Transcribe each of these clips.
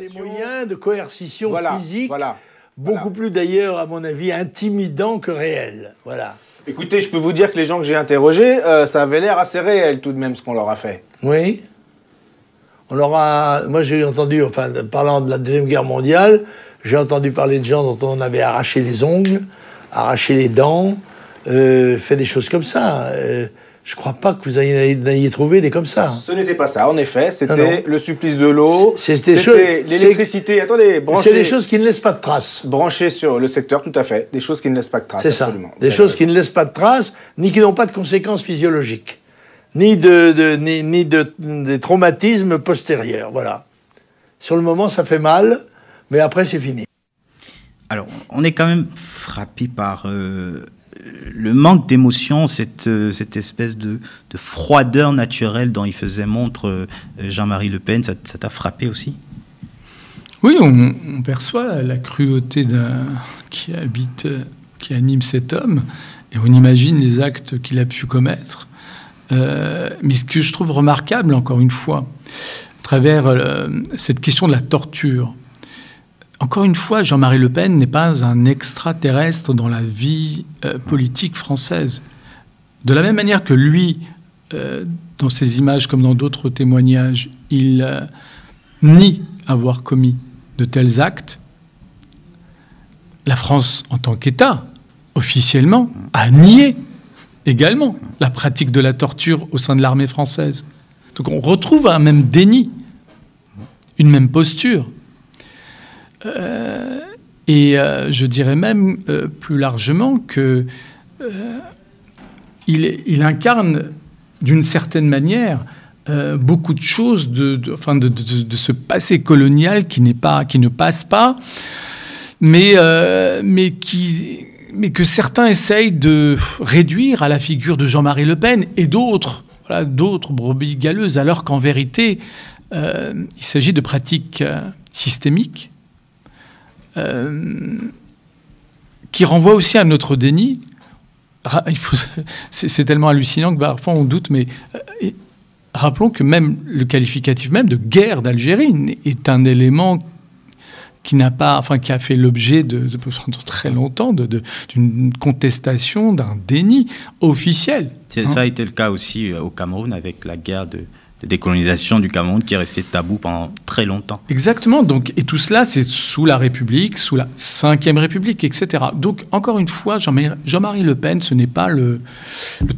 des moyens de coercition physique, beaucoup voilà. plus d'ailleurs, à mon avis, intimidants que réels. Voilà. Écoutez, je peux vous dire que les gens que j'ai interrogés, ça avait l'air assez réel tout de même ce qu'on leur a fait. Oui. On leur a... Moi, j'ai entendu, enfin, parlant de la Deuxième Guerre mondiale, j'ai entendu parler de gens dont on avait arraché les ongles, arraché les dents, fait des choses comme ça. Je crois pas que vous ayez trouvé des comme ça. Ce n'était pas ça, en effet. C'était le supplice de l'eau, c'était l'électricité. Attendez, branché. C'est des choses qui ne laissent pas de traces. Branché sur le secteur, tout à fait. Des choses qui ne laissent pas de traces, c'est absolument. Ça. Des choses qui ne laissent pas de traces, ni qui n'ont pas de conséquences physiologiques, ni des traumatismes postérieurs. Voilà. Sur le moment, ça fait mal, mais après, c'est fini. Alors, on est quand même frappé par le manque d'émotion, cette espèce de froideur naturelle dont il faisait montre Jean-Marie Le Pen. Ça t'a frappé aussi? Oui, on perçoit la cruauté qui anime cet homme, et on imagine les actes qu'il a pu commettre. Mais ce que je trouve remarquable, encore une fois, à travers cette question de la torture, encore une fois, Jean-Marie Le Pen n'est pas un extraterrestre dans la vie politique française. De la même manière que lui, dans ses images comme dans d'autres témoignages, il nie avoir commis de tels actes, la France, en tant qu'État, officiellement, a nié également la pratique de la torture au sein de l'armée française. Donc on retrouve un même déni, une même posture. Je dirais même plus largement que il incarne d'une certaine manière beaucoup de choses de ce passé colonial qui ne passe pas, mais que certains essayent de réduire à la figure de Jean-Marie Le Pen et d'autres brebis galeuses, alors qu'en vérité, il s'agit de pratiques systémiques qui renvoient aussi à notre déni. C'est tellement hallucinant que parfois on doute, mais rappelons que même le qualificatif même de guerre d'Algérie est un élément qui a fait l'objet pendant très longtemps d'une contestation, d'un déni officiel. Ça a été le cas aussi au Cameroun avec la guerre de décolonisation du Cameroun qui est restée tabou pendant très longtemps. Exactement. Donc, et tout cela, c'est sous la République, sous la Ve République, etc. Donc, encore une fois, Jean-Marie Le Pen, ce n'est pas le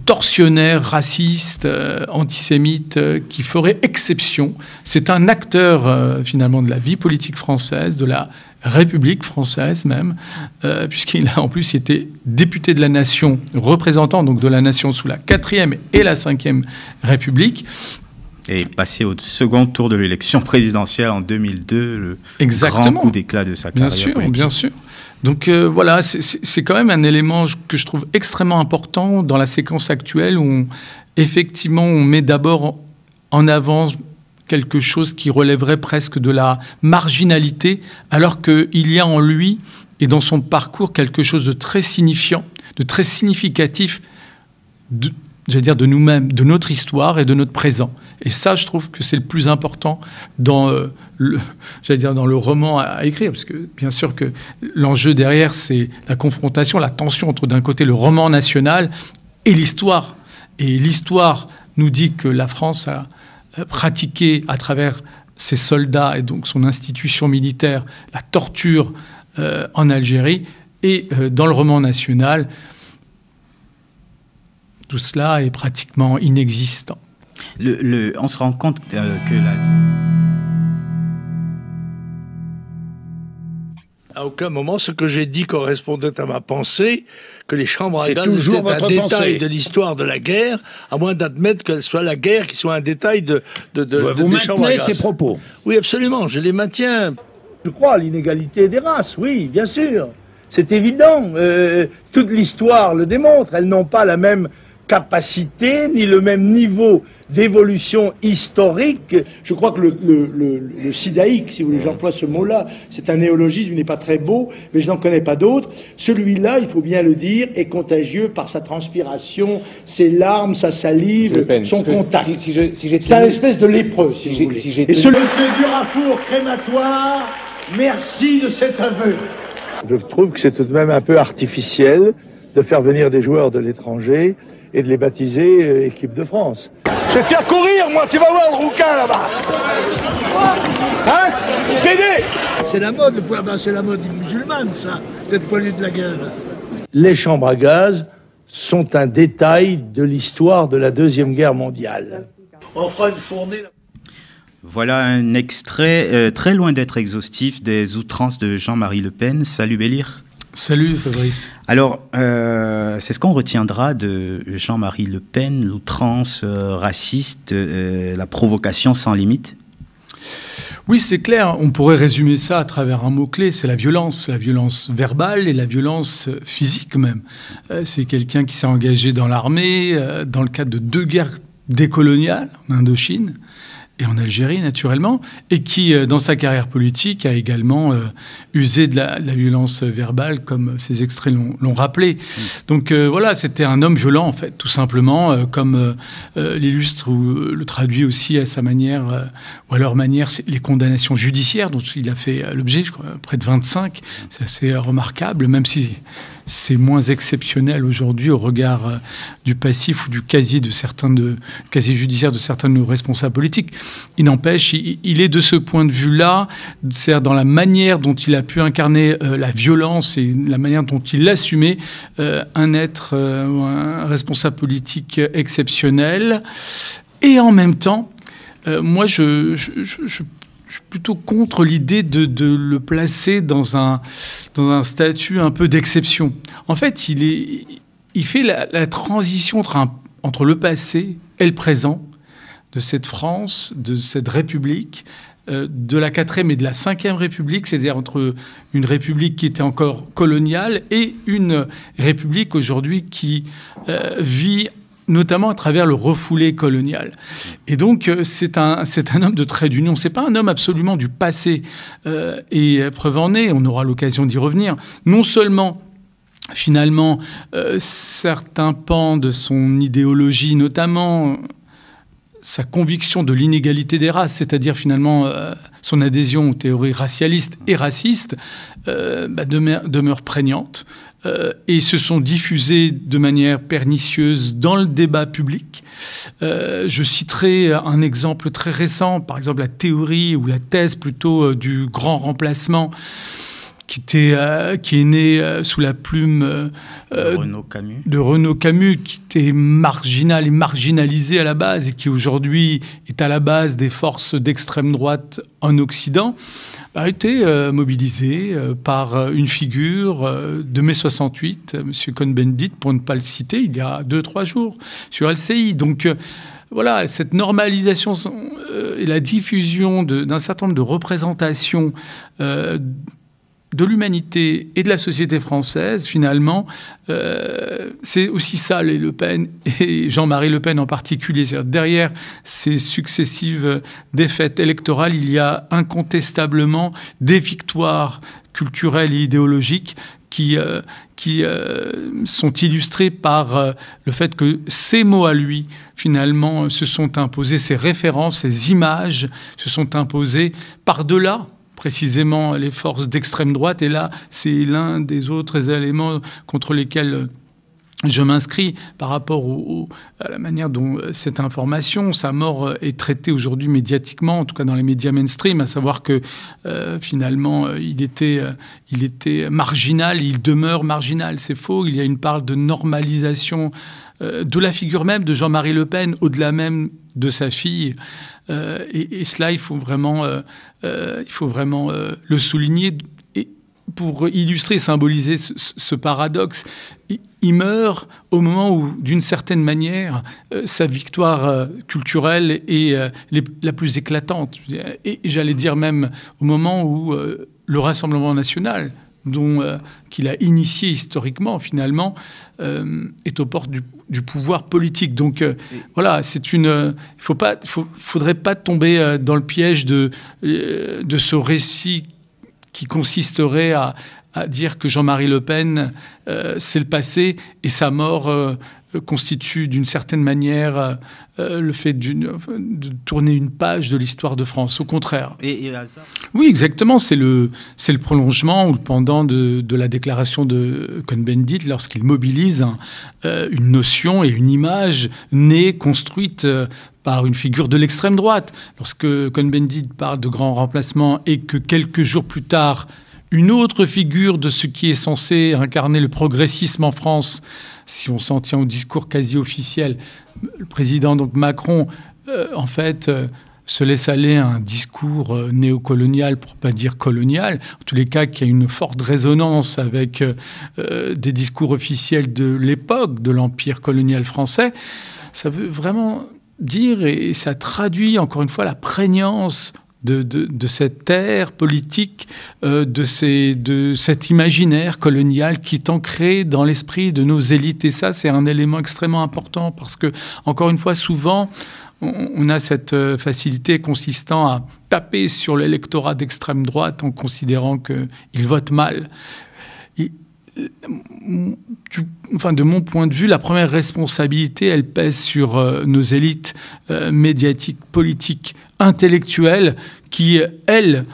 tortionnaire raciste, antisémite qui ferait exception. C'est un acteur, finalement, de la vie politique française, de la République française même, puisqu'il a en plus été député de la Nation, représentant donc de la Nation sous la 4e et la 5e République. Et passé au second tour de l'élection présidentielle en 2002, le grand coup d'éclat de sa carrière politique. Bien sûr. Donc voilà, c'est quand même un élément que je trouve extrêmement important dans la séquence actuelle où effectivement on met d'abord en avant quelque chose qui relèverait presque de la marginalité, alors qu'il y a en lui et dans son parcours quelque chose de très signifiant, de très significatif de nous-mêmes, de notre histoire et de notre présent. Et ça, je trouve que c'est le plus important dans le roman à écrire, parce que bien sûr que l'enjeu derrière, c'est la confrontation, la tension entre d'un côté le roman national et l'histoire. Et l'histoire nous dit que la France a pratiqué à travers ses soldats et donc son institution militaire la torture en Algérie. Et dans le roman national, tout cela est pratiquement inexistant. On se rend compte que À aucun moment, ce que j'ai dit correspondait à ma pensée, que les chambres à gaz étaient un détail de l'histoire de la guerre, à moins d'admettre qu'elle soit la guerre qui soit un détail de vous des chambres à maintenez gaz. ces propos? Oui, absolument, je les maintiens. Je crois à l'inégalité des races, oui, bien sûr. C'est évident. Toute l'histoire le démontre. Elles n'ont pas la même capacité, ni le même niveau d'évolution historique. Je crois que le sidaïque, si vous voulez, j'emploie ce mot-là, c'est un néologisme, il n'est pas très beau, mais je n'en connais pas d'autres. Celui-là, il faut bien le dire, est contagieux par sa transpiration, ses larmes, sa salive, son contact. C'est un espèce de lépreux, si vous voulez. Et Monsieur Durafour, crématoire, merci de cet aveu. Je trouve que c'est tout de même un peu artificiel de faire venir des joueurs de l'étranger et de les baptiser équipe de France. Je vais te faire courir, moi, tu vas voir le rouquin là-bas. Hein? Pédé! C'est la mode, c'est la mode musulmane, ça, d'être poilu de la gueule. Les chambres à gaz sont un détail de l'histoire de la Deuxième Guerre mondiale. On fera une fournée. Voilà un extrait très loin d'être exhaustif des outrances de Jean-Marie Le Pen. Salut Bélir. Salut Fabrice. Alors, c'est ce qu'on retiendra de Jean-Marie Le Pen, l'outrance raciste, la provocation sans limite. Oui, c'est clair. On pourrait résumer ça à travers un mot-clé, c'est la violence verbale et la violence physique même. C'est quelqu'un qui s'est engagé dans l'armée dans le cadre de 2 guerres décoloniales en Indochine et en Algérie, naturellement, et qui, dans sa carrière politique, a également usé de la violence verbale, comme ces extraits l'ont rappelé. Donc voilà, c'était un homme violent, en fait, tout simplement, comme l'illustre ou le traduit aussi à sa manière, ou à leur manière, les condamnations judiciaires dont il a fait l'objet, je crois, près de 25. C'est assez remarquable, même si c'est moins exceptionnel aujourd'hui au regard du passif ou du casier judiciaire de certains de nos responsables politiques. Il n'empêche, il est de ce point de vue-là, c'est-à-dire dans la manière dont il a pu incarner la violence et la manière dont il l'assumait, un être, un responsable politique exceptionnel. Et en même temps, moi, je suis plutôt contre l'idée de le placer dans un statut un peu d'exception. En fait, il fait la transition entre le passé et le présent de cette France, de cette République, de la 4e et de la 5e République, c'est-à-dire entre une République qui était encore coloniale et une République aujourd'hui qui vit notamment à travers le refoulé colonial. Et donc, c'est un homme de trait d'union. C'est pas un homme absolument du passé. Et preuve en est, on aura l'occasion d'y revenir, non seulement, finalement, certains pans de son idéologie, notamment sa conviction de l'inégalité des races, c'est-à-dire finalement son adhésion aux théories racialistes et racistes, demeure prégnante. Et se sont diffusés de manière pernicieuse dans le débat public. Je citerai un exemple très récent, par exemple la théorie ou la thèse plutôt du grand remplacement qui est né sous la plume de Renaud Camus, qui était marginal et marginalisé à la base et qui aujourd'hui est à la base des forces d'extrême droite en Occident, a été mobilisé par une figure de mai 68, M. Cohn-Bendit, pour ne pas le citer, il y a 2-3 jours, sur LCI. Donc voilà, cette normalisation et la diffusion d'un certain nombre de représentations de l'humanité et de la société française, finalement, c'est aussi ça, les Le Pen, et Jean-Marie Le Pen en particulier. Derrière ces successives défaites électorales, il y a incontestablement des victoires culturelles et idéologiques qui sont illustrées par le fait que ces mots à lui, finalement, se sont imposés, ces références, ces images se sont imposées par-delà précisément les forces d'extrême droite. Et là, c'est l'un des autres éléments contre lesquels je m'inscris par rapport à la manière dont cette information, sa mort, est traitée aujourd'hui médiatiquement, en tout cas dans les médias mainstream, à savoir que finalement, il était marginal, il demeure marginal. C'est faux, il y a une part de normalisation de la figure même de Jean-Marie Le Pen, au-delà même de sa fille. Et cela, il faut vraiment le souligner. Et pour illustrer et symboliser ce paradoxe, il meurt au moment où, d'une certaine manière, sa victoire culturelle est la plus éclatante. Et j'allais dire même au moment où le Rassemblement national qu'il a initié historiquement, finalement, est aux portes du pouvoir politique. Donc voilà, faudrait pas tomber dans le piège de ce récit qui consisterait à dire que Jean-Marie Le Pen, c'est le passé, et sa mort constitue d'une certaine manière le fait de tourner une page de l'histoire de France. Au contraire. Oui, exactement. C'est le prolongement ou le pendant de la déclaration de Cohn-Bendit lorsqu'il mobilise une notion et une image née, construite par une figure de l'extrême droite. Lorsque Cohn-Bendit parle de grand remplacement et que quelques jours plus tard, une autre figure de ce qui est censé incarner le progressisme en France, si on s'en tient au discours quasi officiel, le président donc Macron, en fait, se laisse aller à un discours néocolonial, pour pas dire colonial, en tous les cas qui a une forte résonance avec des discours officiels de l'époque de l'Empire colonial français. Ça veut vraiment dire, et ça traduit encore une fois la prégnance de cette ère politique, de cet imaginaire colonial qui est ancré dans l'esprit de nos élites. Et ça, c'est un élément extrêmement important parce que, encore une fois, souvent, on a cette facilité consistant à taper sur l'électorat d'extrême droite en considérant qu'il vote mal. De mon point de vue, la première responsabilité, elle pèse sur nos élites médiatiques, politiques, intellectuelles, qui, elles,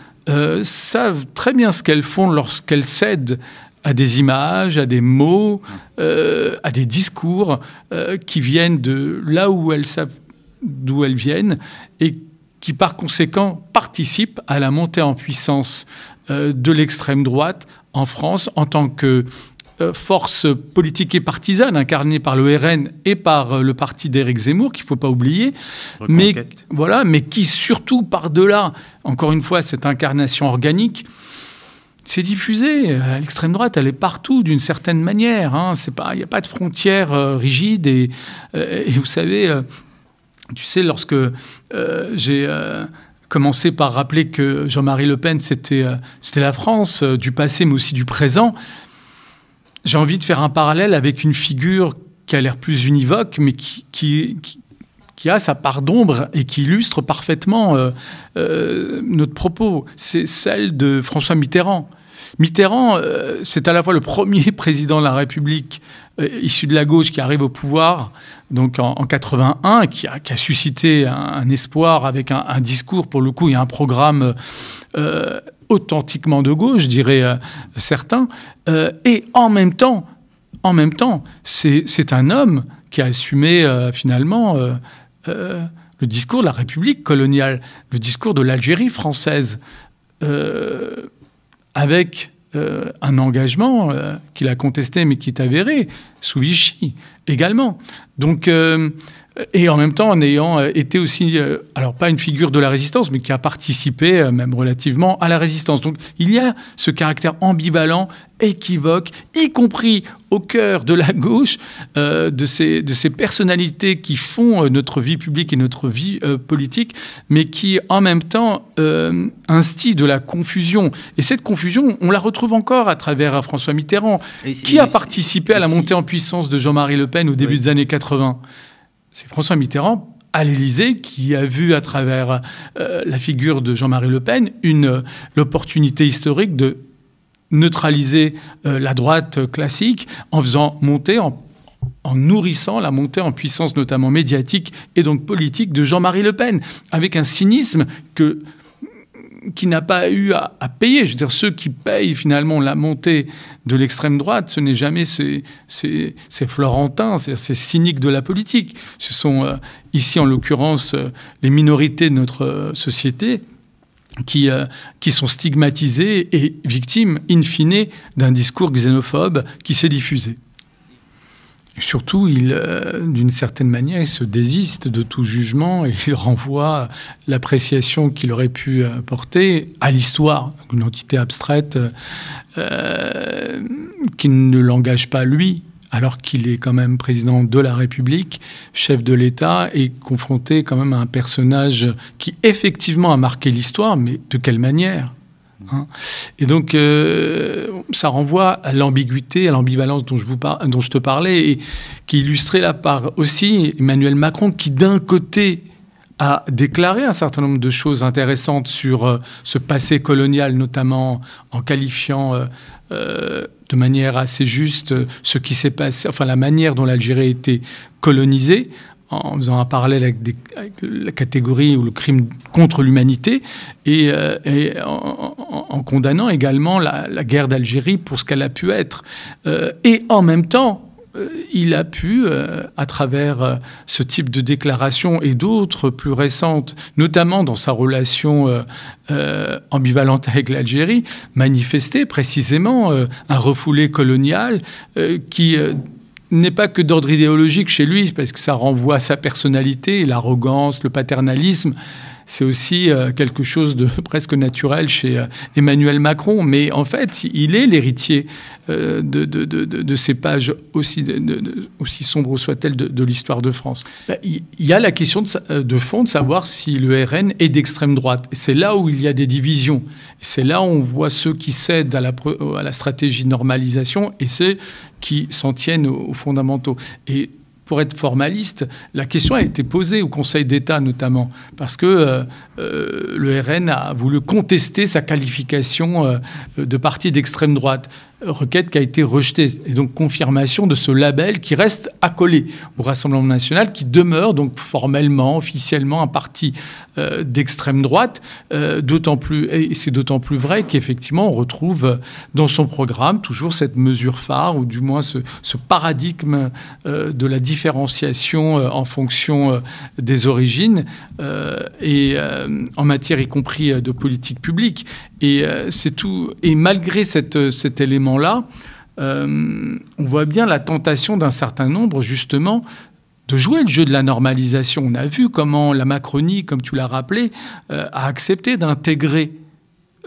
savent très bien ce qu'elles font lorsqu'elles cèdent à des images, à des mots, à des discours qui viennent de là où elles savent d'où elles viennent et qui, par conséquent, participent à la montée en puissance de l'extrême droite en France en tant que force politique et partisane incarnée par le RN et par le parti d'Éric Zemmour, qu'il ne faut pas oublier, mais qui surtout par-delà, encore une fois, cette incarnation organique, s'est diffusée. L'extrême droite, elle est partout d'une certaine manière. Il n'y a pas de frontières rigides. Et vous savez, lorsque j'ai commencé par rappeler que Jean-Marie Le Pen, c'était la France du passé, mais aussi du présent, j'ai envie de faire un parallèle avec une figure qui a l'air plus univoque, mais qui a sa part d'ombre et qui illustre parfaitement notre propos. C'est celle de François Mitterrand. Mitterrand, c'est à la fois le premier président de la République issu de la gauche qui arrive au pouvoir, donc en 81, qui a suscité un espoir avec un discours, pour le coup, et un programme authentiquement de gauche, je dirais certains. Et en même temps, c'est un homme qui a assumé finalement le discours de la République coloniale, le discours de l'Algérie française, avec un engagement qu'il a contesté mais qui est avéré, sous Vichy également. Donc, et en même temps en ayant été aussi, alors pas une figure de la résistance, mais qui a participé même relativement à la résistance. Donc il y a ce caractère ambivalent, équivoque, y compris au cœur de la gauche, de ces personnalités qui font notre vie publique et notre vie politique, mais qui en même temps instillent de la confusion. Et cette confusion, on la retrouve encore à travers François Mitterrand, qui a participé à la montée en puissance de Jean-Marie Le Pen au début des années 80. C'est François Mitterrand, à l'Élysée, qui a vu à travers la figure de Jean-Marie Le Pen l'opportunité historique de neutraliser la droite classique en faisant monter, en nourrissant la montée en puissance notamment médiatique et donc politique de Jean-Marie Le Pen, avec un cynisme qui n'a pas eu à payer. Je veux dire, ceux qui payent finalement la montée de l'extrême droite, ce n'est jamais ces Florentins, ces cyniques de la politique. Ce sont ici, en l'occurrence, les minorités de notre société qui sont stigmatisées et victimes, in fine, d'un discours xénophobe qui s'est diffusé. Surtout, d'une certaine manière, il se désiste de tout jugement et il renvoie l'appréciation qu'il aurait pu porter à l'histoire, une entité abstraite qui ne l'engage pas lui, alors qu'il est quand même président de la République, chef de l'État, et confronté quand même à un personnage qui effectivement a marqué l'histoire, mais de quelle manière ? Hein. Et donc, ça renvoie à l'ambiguïté, à l'ambivalence dont je te parlais, et qui illustrait là par aussi Emmanuel Macron, qui d'un côté a déclaré un certain nombre de choses intéressantes sur ce passé colonial, notamment en qualifiant de manière assez juste ce qui s'est passé, enfin la manière dont l'Algérie a été colonisée, en faisant un parallèle avec la catégorie ou le crime contre l'humanité, et en condamnant également la guerre d'Algérie pour ce qu'elle a pu être. Et en même temps, il a pu, à travers ce type de déclaration et d'autres plus récentes, notamment dans sa relation ambivalente avec l'Algérie, manifester précisément un refoulé colonial qui n'est pas que d'ordre idéologique chez lui, parce que ça renvoie à sa personnalité, l'arrogance, le paternalisme. C'est aussi quelque chose de presque naturel chez Emmanuel Macron. Mais en fait, il est l'héritier de ces pages, aussi sombres soient-elles, de l'histoire de France. Il y a la question de fond de savoir si le RN est d'extrême droite. Et c'est là où il y a des divisions. C'est là où on voit ceux qui cèdent à la stratégie de normalisation et ceux qui s'en tiennent aux fondamentaux. Et pour être formaliste, la question a été posée au Conseil d'État notamment, parce que le RN a voulu contester sa qualification de parti d'extrême droite. Requête qui a été rejetée. Et donc confirmation de ce label qui reste accolé au Rassemblement national, qui demeure donc formellement, officiellement un parti d'extrême droite. D'autant plus, et c'est d'autant plus vrai qu'effectivement on retrouve dans son programme toujours cette mesure phare, ou du moins ce paradigme de la différenciation en fonction des origines, et en matière y compris de politique publique. Et c'est tout. Et malgré cet élément-là, on voit bien la tentation d'un certain nombre, justement, de jouer le jeu de la normalisation. On a vu comment la Macronie, comme tu l'as rappelé, a accepté d'intégrer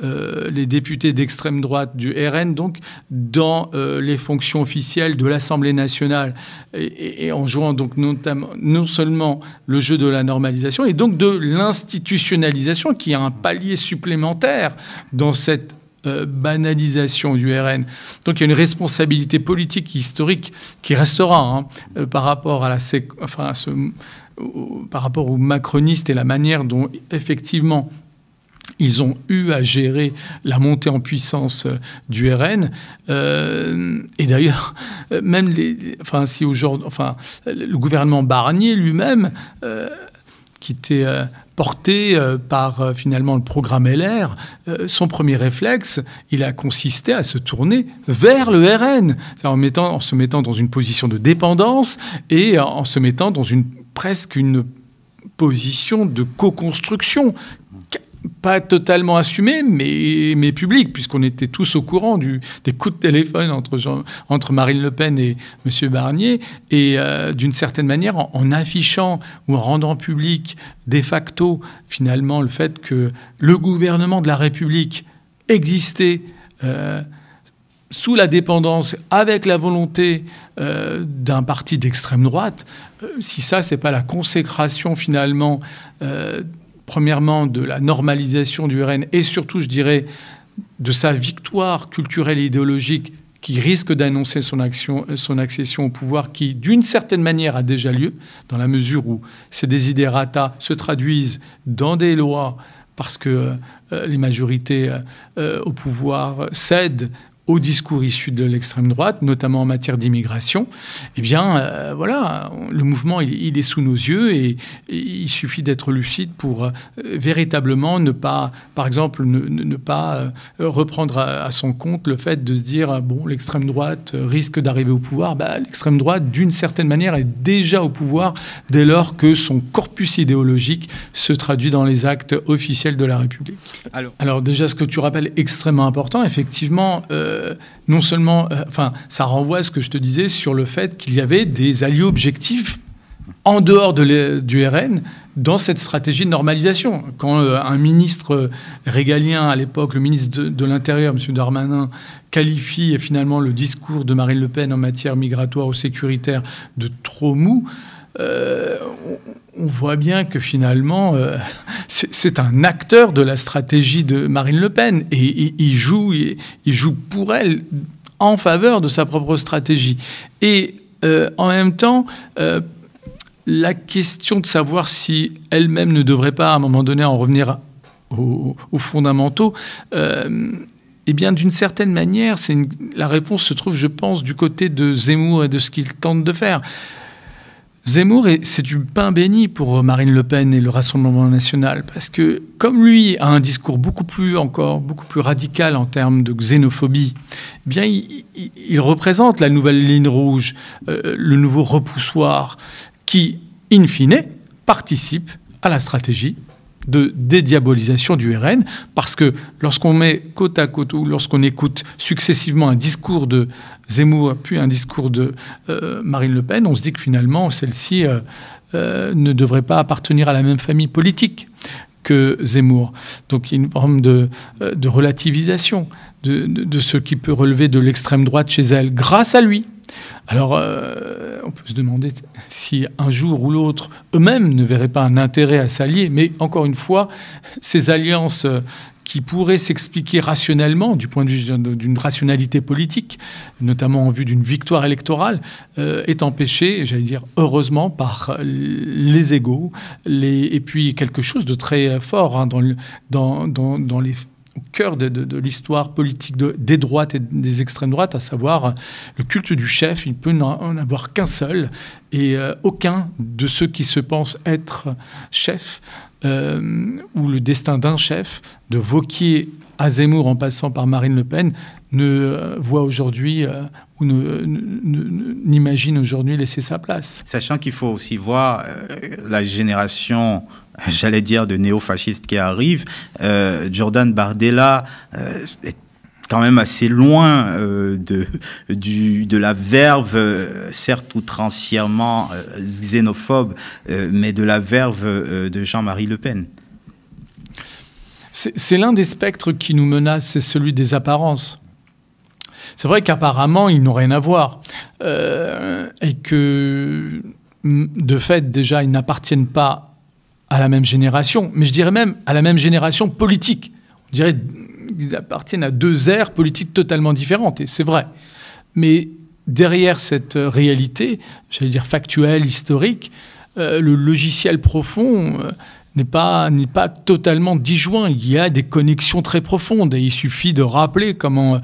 les députés d'extrême droite du RN donc dans les fonctions officielles de l'Assemblée nationale, et en jouant donc notamment non seulement le jeu de la normalisation et donc de l'institutionnalisation, qui a un palier supplémentaire dans cette banalisation du RN. Donc il y a une responsabilité politique, historique qui restera par rapport à par rapport aux macronistes et la manière dont effectivement ils ont eu à gérer la montée en puissance du RN. Et d'ailleurs, même le gouvernement Barnier lui-même, qui était porté par finalement le programme LR, son premier réflexe, il a consisté à se tourner vers le RN, en se mettant dans une position de dépendance et en se mettant dans presque une position de co-construction, pas totalement assumé, mais public, puisqu'on était tous au courant des coups de téléphone entre Marine Le Pen et M. Barnier, et d'une certaine manière, en affichant ou en rendant public de facto, finalement, le fait que le gouvernement de la République existait sous la dépendance, avec la volonté d'un parti d'extrême droite. Si ça, c'est pas la consécration, finalement, premièrement, de la normalisation du RN et surtout, je dirais, de sa victoire culturelle et idéologique qui risque d'annoncer son accession au pouvoir, qui, d'une certaine manière, a déjà lieu, dans la mesure où ces desiderata se traduisent dans des lois parce que les majorités au pouvoir cèdent au discours issu de l'extrême droite, notamment en matière d'immigration. Eh bien, voilà, le mouvement, il est sous nos yeux, et il suffit d'être lucide pour véritablement ne pas, par exemple, ne pas reprendre à son compte le fait de se dire, bon, l'extrême droite risque d'arriver au pouvoir. L'extrême droite, d'une certaine manière, est déjà au pouvoir dès lors que son corpus idéologique se traduit dans les actes officiels de la République. Alors déjà, ce que tu rappelles extrêmement important, effectivement, non seulement, ça renvoie à ce que je te disais sur le fait qu'il y avait des alliés objectifs en dehors du RN dans cette stratégie de normalisation. Quand un ministre régalien, à l'époque, le ministre de l'Intérieur, M. Darmanin, qualifie finalement le discours de Marine Le Pen en matière migratoire ou sécuritaire de trop mou, on voit bien que finalement, c'est un acteur de la stratégie de Marine Le Pen. Et il joue pour elle en faveur de sa propre stratégie. Et en même temps, la question de savoir si elle-même ne devrait pas, à un moment donné, en revenir aux fondamentaux, eh bien, d'une certaine manière, la réponse se trouve, je pense, du côté de Zemmour et de ce qu'il tente de faire. Zemmour, c'est du pain béni pour Marine Le Pen et le Rassemblement national, parce que comme lui a un discours beaucoup plus radical en termes de xénophobie, eh bien, il représente la nouvelle ligne rouge, le nouveau repoussoir, qui, in fine, participe à la stratégie de dédiabolisation du RN, parce que lorsqu'on met côte à côte ou lorsqu'on écoute successivement un discours de Zemmour puis un discours de Marine Le Pen, on se dit que finalement celle-ci ne devrait pas appartenir à la même famille politique que Zemmour. Donc il y a une forme de relativisation de ce qui peut relever de l'extrême droite chez elle grâce à lui. Alors, on peut se demander si un jour ou l'autre, eux-mêmes ne verraient pas un intérêt à s'allier. Mais encore une fois, ces alliances qui pourraient s'expliquer rationnellement, du point de vue d'une rationalité politique, notamment en vue d'une victoire électorale, est empêchée, j'allais dire heureusement, par les égos, et puis quelque chose de très fort hein, dans les au cœur de l'histoire politique des droites et des extrêmes droites, à savoir le culte du chef. Il ne peut en avoir qu'un seul, et aucun de ceux qui se pensent être chefs, ou le destin d'un chef, de Wauquiez à Zemmour en passant par Marine Le Pen, ne voit aujourd'hui ou n'imagine aujourd'hui laisser sa place. Sachant qu'il faut aussi voir la génération, j'allais dire, de néo-fascistes qui arrive. Jordan Bardella est quand même assez loin de la verve, certes outrancièrement xénophobe, mais de la verve de Jean-Marie Le Pen. C'est l'un des spectres qui nous menace, c'est celui des apparences. C'est vrai qu'apparemment, ils n'ont rien à voir. Et que, de fait, déjà, ils n'appartiennent pas à la même génération, mais je dirais même à la même génération politique. On dirait qu'ils appartiennent à deux ères politiques totalement différentes, et c'est vrai. Mais derrière cette réalité, j'allais dire factuelle, historique, le logiciel profond n'est pas totalement disjoint. Il y a des connexions très profondes, et il suffit de rappeler comment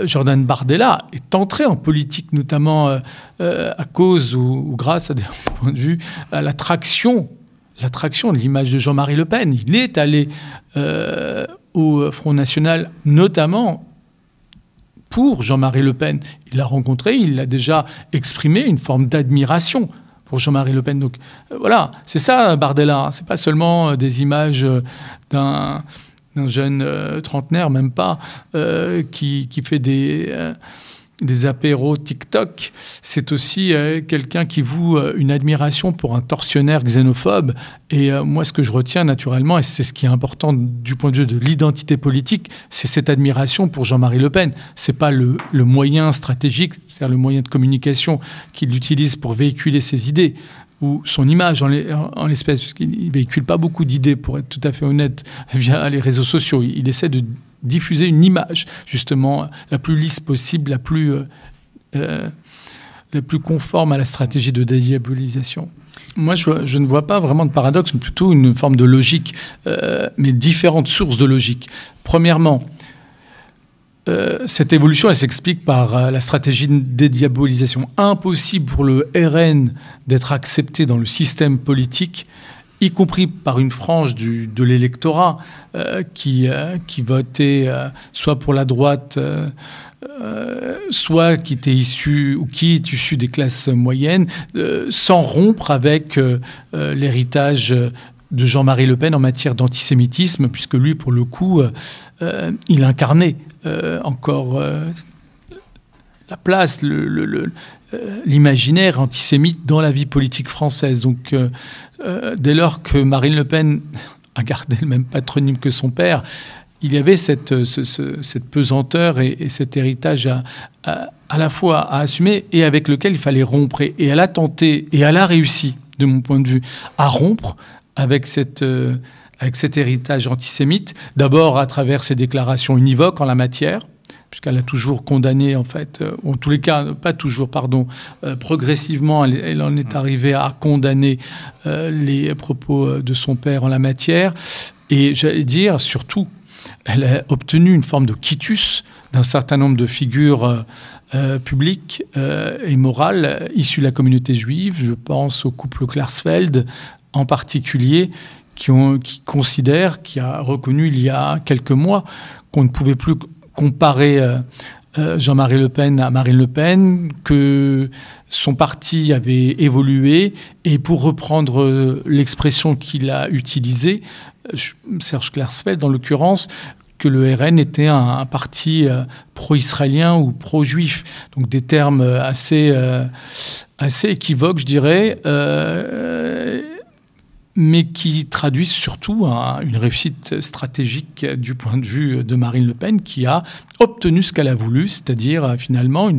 Jordan Bardella est entré en politique, notamment à cause ou grâce à des points de vue à l'attraction de l'image de Jean-Marie Le Pen. Il est allé au Front National, notamment pour Jean-Marie Le Pen. Il l'a rencontré, il a déjà exprimé une forme d'admiration pour Jean-Marie Le Pen. Donc voilà, c'est ça Bardella. C'est pas seulement des images d'un jeune trentenaire, même pas, qui fait des apéros TikTok. C'est aussi quelqu'un qui voue une admiration pour un tortionnaire xénophobe. Et moi, ce que je retiens naturellement, et c'est ce qui est important du point de vue de l'identité politique, c'est cette admiration pour Jean-Marie Le Pen. C'est pas le moyen stratégique, c'est-à-dire le moyen de communication qu'il utilise pour véhiculer ses idées ou son image en l'espèce, parce qu'il ne véhicule pas beaucoup d'idées, pour être tout à fait honnête, via les réseaux sociaux. Il essaie de diffuser une image, justement, la plus lisse possible, la plus conforme à la stratégie de dédiabolisation. Moi, je ne vois pas vraiment de paradoxe, mais plutôt une forme de logique, mais différentes sources de logique. Premièrement, cette évolution, elle s'explique par la stratégie de dédiabolisation. Impossible pour le RN d'être accepté dans le système politique, y compris par une frange de l'électorat qui votait soit pour la droite, soit qui est issu des classes moyennes, sans rompre avec l'héritage de Jean-Marie Le Pen en matière d'antisémitisme, puisque lui, pour le coup, il incarnait encore la place, l'imaginaire antisémite dans la vie politique française. Donc, dès lors que Marine Le Pen a gardé le même patronyme que son père, il y avait cette pesanteur et cet héritage à la fois à assumer et avec lequel il fallait rompre. Et elle a tenté, et elle a réussi, de mon point de vue, à rompre avec cet héritage antisémite, d'abord à travers ses déclarations univoques en la matière, puisqu'elle a toujours condamné, en fait, ou en tous les cas, pas toujours, pardon, progressivement, elle en est arrivée à condamner les propos de son père en la matière. Et j'allais dire, surtout, elle a obtenu une forme de quitus d'un certain nombre de figures publiques et morales issues de la communauté juive. Je pense au couple Klarsfeld en particulier, qui considère, qui a reconnu il y a quelques mois qu'on ne pouvait plus comparer Jean-Marie Le Pen à Marine Le Pen, que son parti avait évolué, et pour reprendre l'expression qu'il a utilisée, Serge Klarsfeld en l'occurrence, que le RN était un parti pro-israélien ou pro-juif. Donc des termes assez équivoques, je dirais, mais qui traduisent surtout une réussite stratégique du point de vue de Marine Le Pen, qui a obtenu ce qu'elle a voulu, c'est-à-dire finalement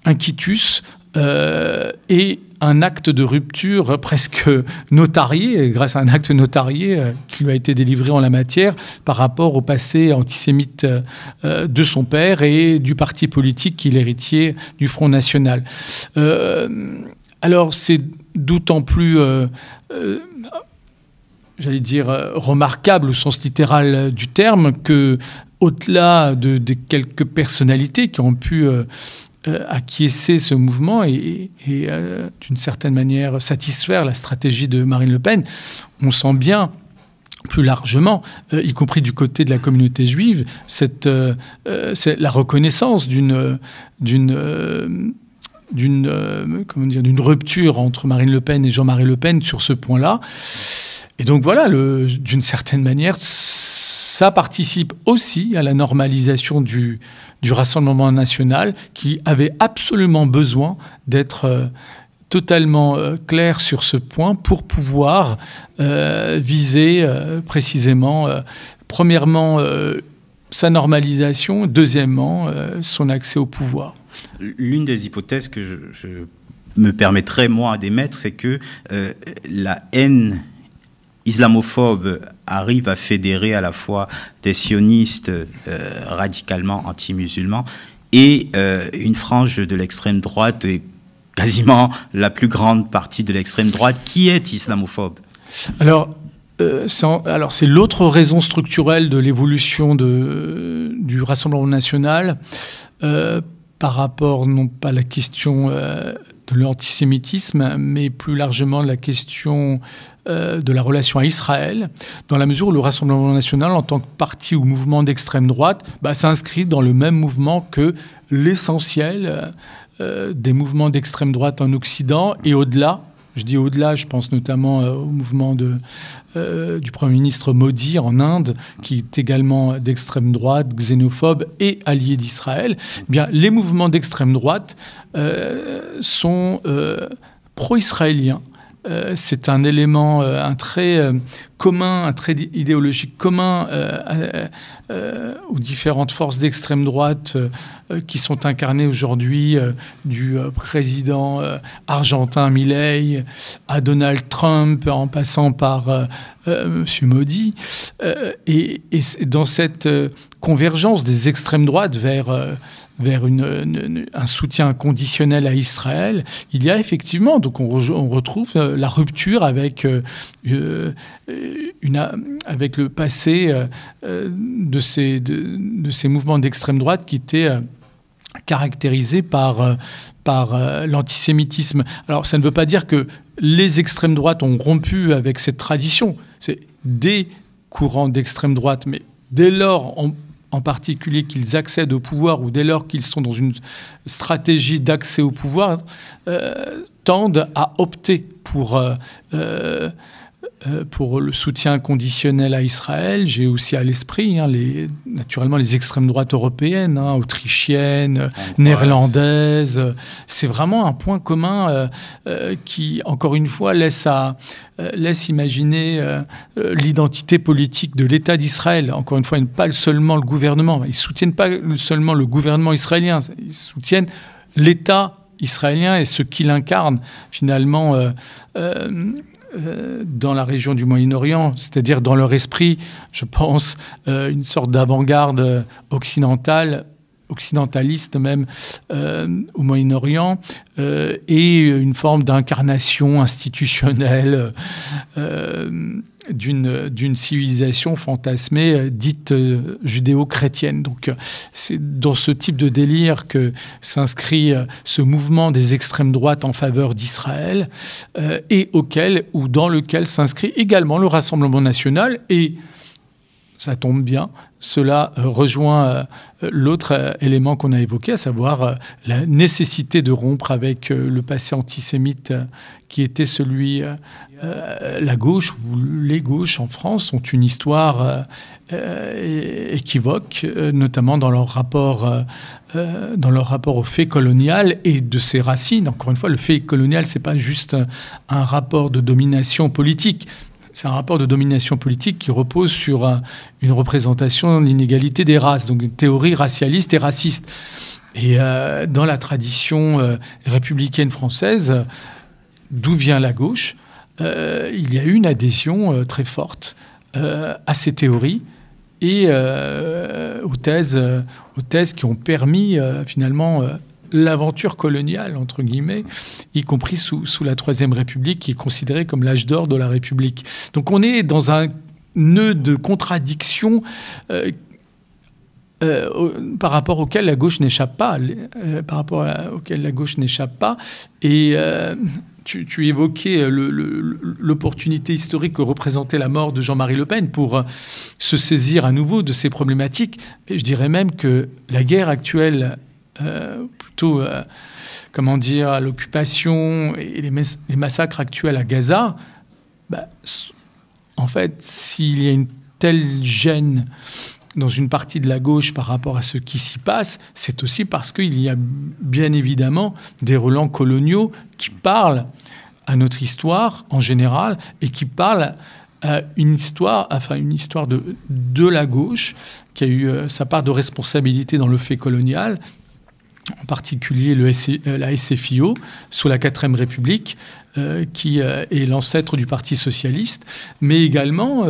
un quitus et un acte de rupture presque notarié, grâce à un acte notarié qui lui a été délivré en la matière par rapport au passé antisémite de son père et du parti politique qu'il héritier du Front National. Alors c'est d'autant plus, j'allais dire, remarquable au sens littéral du terme que, au-delà de quelques personnalités qui ont pu acquiescer ce mouvement et d'une certaine manière satisfaire la stratégie de Marine Le Pen, on sent bien plus largement, y compris du côté de la communauté juive, c'est la reconnaissance d'une rupture entre Marine Le Pen et Jean-Marie Le Pen sur ce point-là. Et donc voilà, d'une certaine manière, ça participe aussi à la normalisation du Rassemblement national, qui avait absolument besoin d'être totalement clair sur ce point pour pouvoir viser précisément, premièrement, sa normalisation, deuxièmement, son accès au pouvoir. L'une des hypothèses que je me permettrais, moi, d'émettre, c'est que la haine islamophobe arrive à fédérer à la fois des sionistes radicalement anti-musulmans et une frange de l'extrême droite, et quasiment la plus grande partie de l'extrême droite, qui est islamophobe. Alors, c'est l'autre raison structurelle de l'évolution du Rassemblement national par rapport, non pas à la question de l'antisémitisme, mais plus largement de la question de la relation à Israël, dans la mesure où le Rassemblement national, en tant que parti ou mouvement d'extrême droite, s'inscrit dans le même mouvement que l'essentiel des mouvements d'extrême droite en Occident et au-delà. Je dis au-delà, je pense notamment au mouvement du Premier ministre Modi en Inde, qui est également d'extrême droite, xénophobe et allié d'Israël. Eh bien, les mouvements d'extrême droite sont pro-israéliens. C'est un élément, un trait commun, un trait idéologique commun aux différentes forces d'extrême droite qui sont incarnées aujourd'hui, du président argentin Milei à Donald Trump, en passant par M. Modi. Et dans cette convergence des extrêmes droites vers un soutien inconditionnel à Israël, il y a effectivement, donc on retrouve la rupture avec le passé de ces mouvements d'extrême droite qui étaient caractérisés par l'antisémitisme. Alors ça ne veut pas dire que les extrêmes droites ont rompu avec cette tradition. C'est des courants d'extrême droite, mais dès lors en particulier qu'ils accèdent au pouvoir ou dès lors qu'ils sont dans une stratégie d'accès au pouvoir, tendent à opter pour pour le soutien conditionnel à Israël. J'ai aussi à l'esprit, naturellement, les extrêmes droites européennes, autrichiennes, néerlandaises. C'est vraiment un point commun qui, encore une fois, laisse imaginer l'identité politique de l'État d'Israël. Encore une fois, pas seulement le gouvernement. Ils ne soutiennent pas seulement le gouvernement israélien, ils soutiennent l'État israélien et ce qu'il incarne, finalement, dans la région du Moyen-Orient, c'est-à-dire dans leur esprit, je pense, une sorte d'avant-garde occidentaliste même au Moyen-Orient, et une forme d'incarnation institutionnelle d'une civilisation fantasmée dite judéo-chrétienne. Donc c'est dans ce type de délire que s'inscrit ce mouvement des extrêmes droites en faveur d'Israël, et dans lequel s'inscrit également le Rassemblement national. Et ça tombe bien, cela rejoint l'autre élément qu'on a évoqué, à savoir la nécessité de rompre avec le passé antisémite qui était celui... la gauche ou les gauches en France ont une histoire équivoque, notamment dans leur rapport au fait colonial et de ses racines. Encore une fois, le fait colonial, c'est pas juste un rapport de domination politique. C'est un rapport de domination politique qui repose sur une représentation de l'inégalité des races, donc une théorie racialiste et raciste. Et dans la tradition républicaine française, d'où vient la gauche, il y a eu une adhésion très forte à ces théories et aux thèses qui ont permis finalement l'aventure coloniale, entre guillemets, y compris sous la Troisième République, qui est considérée comme l'âge d'or de la République. Donc on est dans un nœud de contradiction par rapport auquel la gauche n'échappe pas, Et tu évoquais l'opportunité historique que représentait la mort de Jean-Marie Le Pen pour se saisir à nouveau de ces problématiques. Et je dirais même que la guerre actuelle, l'occupation et les massacres actuels à Gaza, en fait, s'il y a une telle gêne dans une partie de la gauche par rapport à ce qui s'y passe, c'est aussi parce qu'il y a bien évidemment des relents coloniaux qui parlent à notre histoire en général et qui parlent à une histoire de la gauche qui a eu sa part de responsabilité dans le fait colonial, en particulier la SFIO sous la 4e République, qui est l'ancêtre du Parti socialiste, mais également...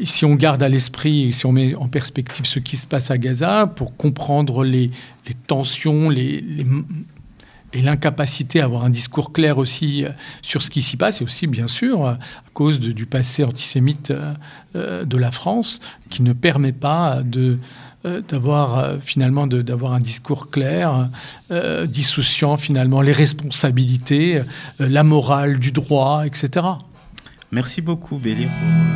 si on garde à l'esprit, si on met en perspective ce qui se passe à Gaza, pour comprendre les tensions et l'incapacité à avoir un discours clair aussi sur ce qui s'y passe, et aussi, bien sûr, à cause du passé antisémite de la France, qui ne permet pas d'avoir un discours clair, dissociant finalement les responsabilités, la morale du droit, etc. Merci beaucoup, Bélir, pour